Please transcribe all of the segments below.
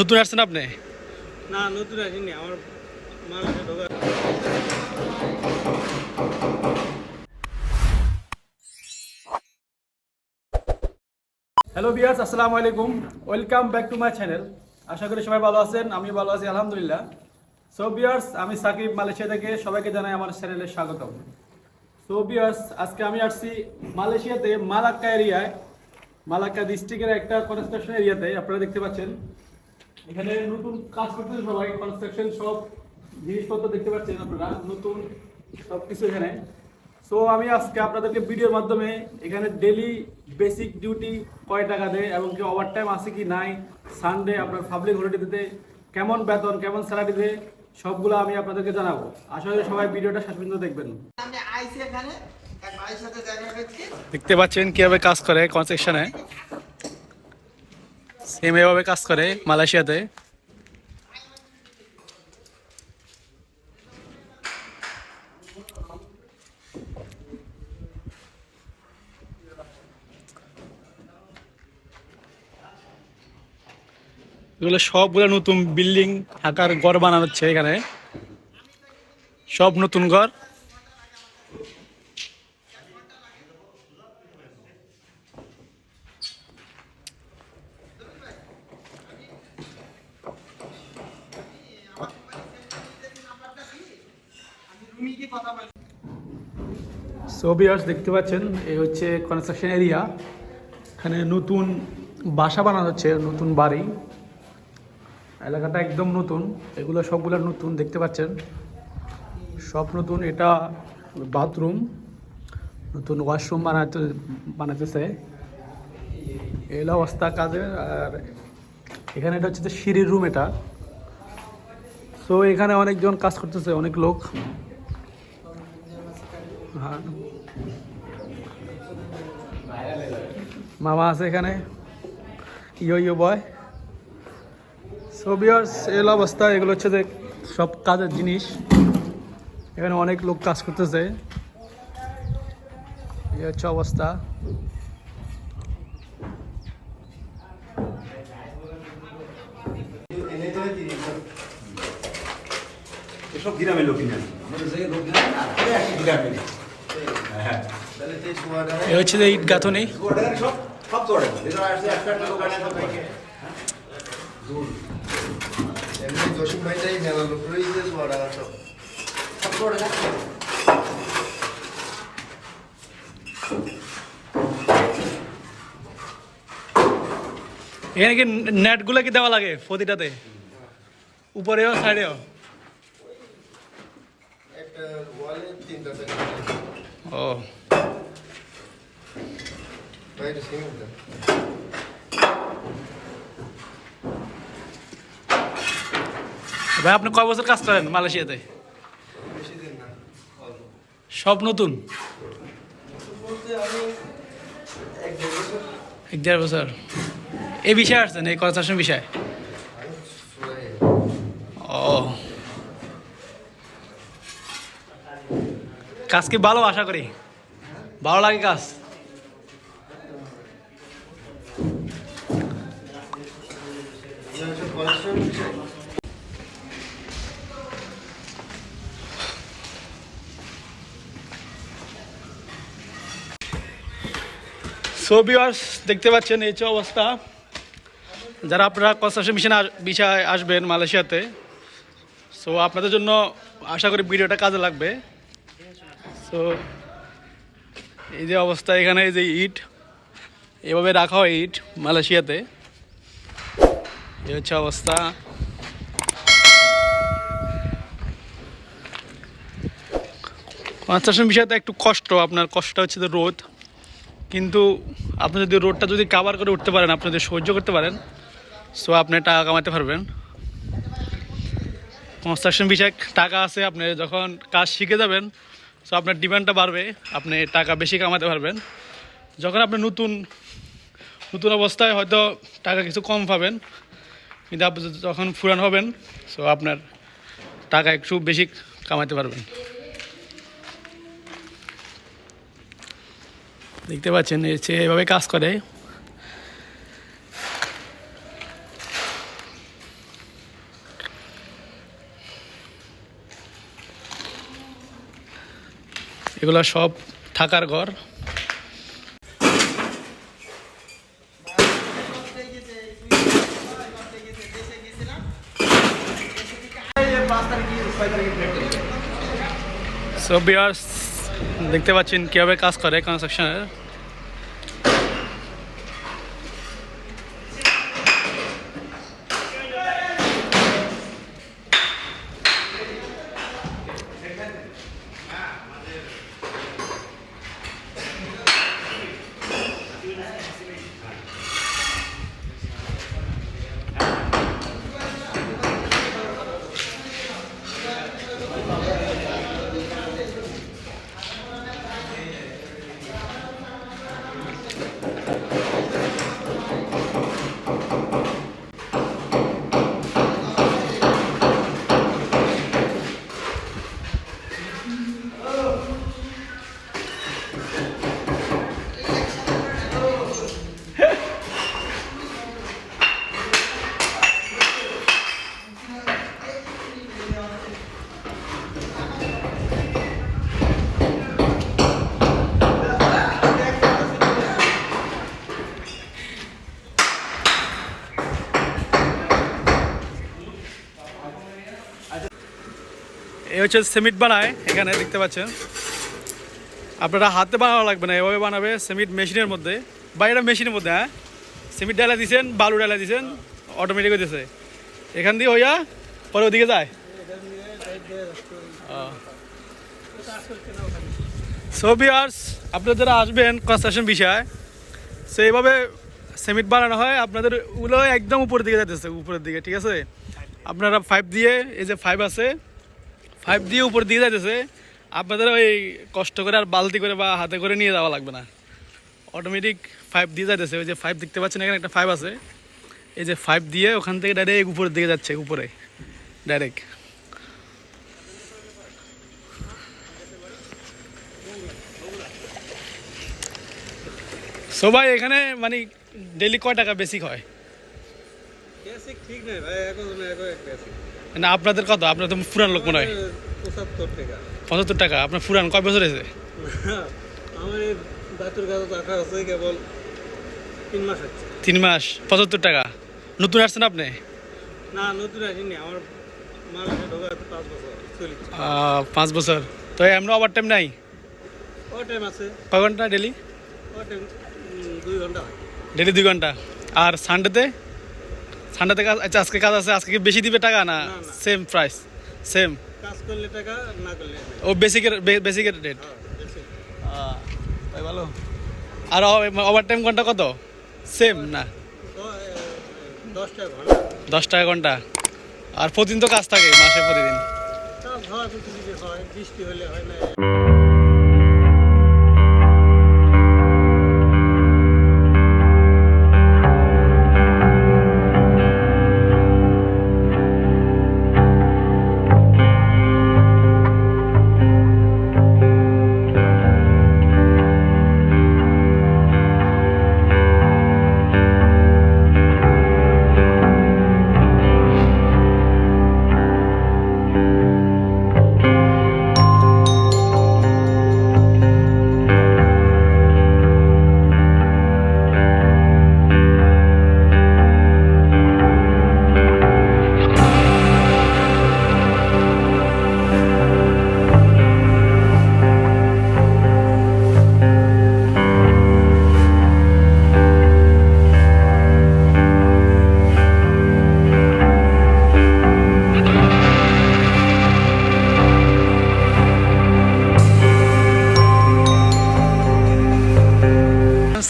নতুন আসছেন আপনি? না নতুন আসেনি আমার মানুষের ঢোকা। হ্যালো ভিউয়ার্স, আসসালামু আলাইকুম। Welcome back to my channel. আশা করি সবাই ভালো আছেন, আমি ভালো আছি আলহামদুলিল্লাহ। সো ভিউয়ার্স, আমি সাকিব, মালয়েশিয়া থেকে সবাইকে জানাই আমার চ্যানেলে স্বাগতম। সো ভিউয়ার্স, আজকে আমি আসছি মালয়েশিয়াতে মালাক্কা এরিয়ায়, মালাক্কা ডিস্ট্রিক্টের একটা কনস্ট্রাকশন এরিয়াতে। আপনারা দেখতে পাচ্ছেন এখানে নতুন কাজ করতেছে সবাই, কনস্ট্রাকশন সব জিনিসপত্র দেখতে পাচ্ছেন আপনারা, নতুন সব কিছু এখানে। সো আমি আজকে আপনাদেরকে ভিডিওর মাধ্যমে এখানে ডেলি বেসিক ডিউটি কয় টাকা দেয় এবং কি ওভার টাইম আছে কি নাই, সানডে আপনার পাবলিক হলিডেতে কেমন বেতন, কেমন স্যালারি দেয়, সবগুলো আমি আপনাদেরকে জানাবো। আশা করি সবাই ভিডিওটা শেষ পর্যন্ত দেখবেন। দেখতে পাচ্ছেন কিভাবে কাজ করে কনস্ট্রাকশনে, সেম এভাবে কাজ করে মালয়েশিয়াতে। এগুলো সবগুলো নতুন বিল্ডিং আকার ঘর বানানো হচ্ছে এখানে, সব নতুন ঘর। সো ভিউয়ার্স, দেখতে পাচ্ছেন এই হচ্ছে কনস্ট্রাকশন এরিয়া। এখানে নতুন বাসা বানানো হচ্ছে, নতুন বাড়ি। এলাকাটা একদম নতুন, এগুলো সবগুলো নতুন দেখতে পাচ্ছেন, সব নতুন। এটা বাথরুম, নতুন ওয়াশরুম বানাতেছে, এই অবস্থা কাজের। আর এখানে এটা হচ্ছে যে সিঁড়ির রুম এটা। সো এখানে অনেকজন কাজ করতেছে, অনেক লোক। হ্যাঁ, মামা আছে এখানে, ইয়ো বয়। সো ভিউয়ার্স, এই অবস্থা। এগুলো হচ্ছে যে সব কাজের জিনিস, এখানে অনেক লোক কাজ করতেছে। এই হচ্ছে অবস্থা। সব গ্রামের লোক কিনা এ হচ্ছে যে ইট গাঁথনি। সব চড়ে একটা দোকানে জসিম ভাইটাই মেলা লোক রয়েছে সব সব চড়ে না। এখানে কি নেটগুলো কি দেওয়া লাগে প্রতিটাতে, উপরেও সাইডেও? একটা ওয়ালে 3টা ও, বাইরে সিমেন্ট। ভাই আপনি কয় বছর কাজ করেন মালয়েশিয়াতে? বেশি দিন না, অল্প। সব নতুন? বলতে আমি 1-1.5 বছর 1-1.5 বছর এই বিষয়ে আসছেন, এই কনস্ট্রাকশন বিষয়ে? ও, কাজ কি ভালো? আশা করি ভালো লাগে কাজ। সো ভিউয়ার্স, দেখতে পাচ্ছেন এই হচ্ছে অবস্থা। যারা আপনারা কনস্ট্রাকশন বিষয়ে আসবেন মালয়েশিয়াতে, সো আপনাদের জন্য আশা করি ভিডিওটা কাজে লাগবে। সো এই যে অবস্থা, এখানে এই যে ইট এভাবে রাখা হয় ইট মালয়েশিয়াতে, এই হচ্ছে অবস্থা। কনস্ট্রাকশন বিষয়তে একটু কষ্ট, আপনার কষ্টটা হচ্ছে যে রোদ, কিন্তু আপনি যদি রোডটা যদি কাভার করে উঠতে পারেন, আপনি যদি সহ্য করতে পারেন, সো আপনি টাকা কামাতে পারবেন। কনস্ট্রাকশন বিষয়ে টাকা আছে, আপনি যখন কাজ শিখে যাবেন, সো আপনার ডিমান্ডটা বাড়বে, আপনি টাকা বেশি কামাতে পারবেন। যখন আপনি নতুন নতুন অবস্থায় হয়তো টাকা কিছু কম পাবেন, কিন্তু আপনি যখন পুরান হবেন, সো আপনার টাকা একটু বেশি কামাতে পারবেন। দেখতে পাচ্ছেন এভাবে কাজ করে। এগুলো সব থাকার ঘর। সো ভিউয়ার্স, দেখতে পাচ্ছেন কীভাবে কাজ করে কনস্ট্রাকশনের। এই হচ্ছে সিমেন্ট বানায় এখানে, দেখতে পাচ্ছেন। আপনারা হাতে বানানো লাগবে না, এভাবে বানাবে সিমেন্ট মেশিনের মধ্যে, বা এটা মেশিনের মধ্যে। হ্যাঁ, সিমেন্ট ডালা দিয়েছেন, বালু ডালা দিয়েছেন, অটোমেটিক হয়ে দিয়েছে। এখান দিয়ে হইয়া পরে ওদিকে যায়। সো ভিউয়ার্স, আপনারা যারা আসবেন কনস্ট্রাকশন বিষয়, সো এইভাবে সিমেন্ট বানানো হয়। আপনাদের ওগুলো একদম উপরের দিকে যাইতেছে, উপরের দিকে, ঠিক আছে। আপনারা 5 দিয়ে, এই যে 5 আছে, 5 দিয়ে উপর দিয়ে যাইতেছে। আপনাদের ওই কষ্ট করে আর বালতি করে বা হাতে করে নিয়ে যাওয়া লাগবে না, অটোমেটিক 5 দিয়ে যাইতেছে। ওই যে 5 দেখতে পাচ্ছেন, এখানে একটা 5 আছে, এই যে 5 দিয়ে ওখান থেকে ডাইরেক্ট উপরের দিকে যাচ্ছে, উপরে ডাইরেক্ট। সবাই এখানে মানে ডেইলি কয় টাকা বেসিক হয়? বেসিক ঠিক নাই ভাই, এখন বেসিক না আপনাদের কত? আপনার তো পুরান লোক মনে হয়। 75 টাকা। 75 টাকা? আপনার পুরান কয় বছর হয়েছে? আমার এই দাঁতুর কাছে টাকা আছে কেবল 3 মাস হচ্ছে। 3 মাস, 75 টাকা। নতুন আসছেন আপনি? না, নতুন আসিনি, আমার মালয়েশিয়া ঢোকা 5 বছর চলি। 5 বছর। তো এমন ওভার টাইম নাই? ও টাইম আছে। কয় ঘন্টা ডেলি? ও টাইম 2 ঘন্টা হয়। ডেলি 2 ঘন্টা। আর সানডেতে? সানডেতে কাজ? আচ্ছা, আজকে কাজ আছে, আজকে কি বেশি দিবে টাকা না সেম প্রাইস? সেম। কাজ করলে টাকা, না করলে ও বেসিকের রেট। বেশি। তাই ভালো। আর ওভার টাইম ঘন্টা কত? সেম না? 10 টাকা ঘন্টা। 10 টাকা ঘন্টা। আর প্রতিদিন তো কাজ থাকে, মাসে প্রতিদিন। কাজ হয়, প্রতিদিন হয়, বৃষ্টি হলে হয় না।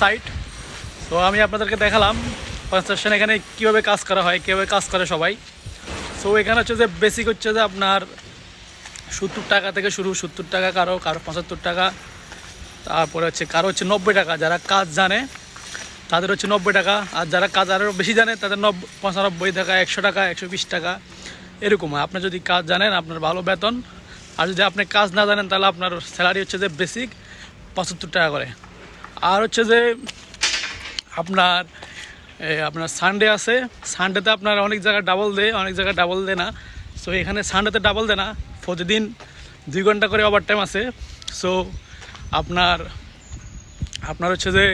সাইট। তো আমি আপনাদেরকে দেখালাম কনস্ট্রাকশন এখানে কীভাবে কাজ করা হয়, কীভাবে কাজ করে সবাই। সো এখানে হচ্ছে যে বেসিক হচ্ছে যে আপনার 70 টাকা থেকে শুরু, 70 টাকা, কারো 75 টাকা, তারপরে হচ্ছে কারো হচ্ছে 90 টাকা। যারা কাজ জানে তাদের হচ্ছে 90 টাকা, আর যারা কাজ আরও বেশি জানে তাদের 95 টাকা, 100 টাকা, 120 টাকা, এরকম হয়। আপনি যদি কাজ জানেন আপনার ভালো বেতন, আর যদি আপনি কাজ না জানেন তাহলে আপনার স্যালারি হচ্ছে যে বেসিক 75 টাকা করে। আর হচ্ছে যে আপনার আপনার সানডে আছে, সানডেতে আপনার অনেক জায়গায় ডাবল দেয়, অনেক জায়গায় ডাবল দেয় না। সো এখানে সানডেতে ডাবল দেয় না, প্রতিদিন 2 ঘন্টা করে ওভার টাইম আছে। সো আপনার আপনার হচ্ছে যে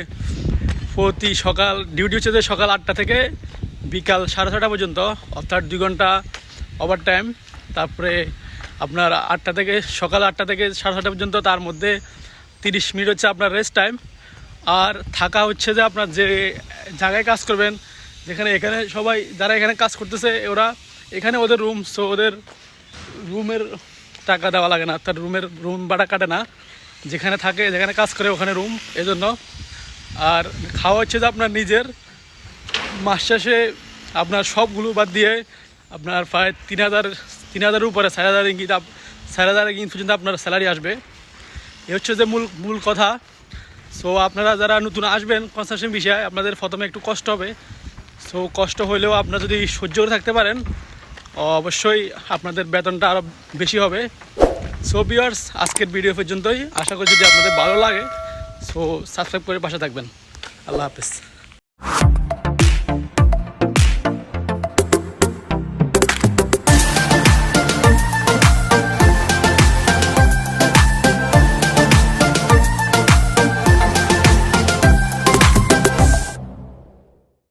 প্রতি সকাল ডিউটি হচ্ছে যে সকাল 8টা থেকে বিকাল 6:30 পর্যন্ত, অর্থাৎ 2 ঘন্টা ওভার টাইম। তারপরে আপনার সকাল 8টা থেকে 6:30 পর্যন্ত, তার মধ্যে 30 মিনিট হচ্ছে আপনার রেস্ট টাইম। আর থাকা হচ্ছে যে আপনার যে জায়গায় কাজ করবেন, এখানে সবাই যারা এখানে কাজ করতেছে ওরা এখানে ওদের রুম, সো ওদের রুমের টাকা দেওয়া লাগে না, তার রুম ভাড়া কাটে না, যেখানে কাজ করে ওখানে রুম, এজন্য। আর খাওয়া হচ্ছে যে আপনার নিজের, মাস শেষে আপনার সবগুলো বাদ দিয়ে আপনার প্রায় 3,000 উপরে 4,000 ইঙ্গিত পর্যন্ত আপনার স্যালারি আসবে। এ হচ্ছে যে মূল কথা। সো আপনারা যারা নতুন আসবেন কনস্ট্রাকশন বিষয়ে, আপনাদের প্রথমে একটু কষ্ট হবে। সো কষ্ট হলেও আপনারা যদি সহ্য করে থাকতে পারেন, অবশ্যই আপনাদের বেতনটা আরও বেশি হবে। সো ভিউয়ার্স, আজকের ভিডিও পর্যন্তই। আশা করি যদি আপনাদের ভালো লাগে, সো সাবস্ক্রাইব করে পাশে থাকবেন। আল্লাহ হাফেজ।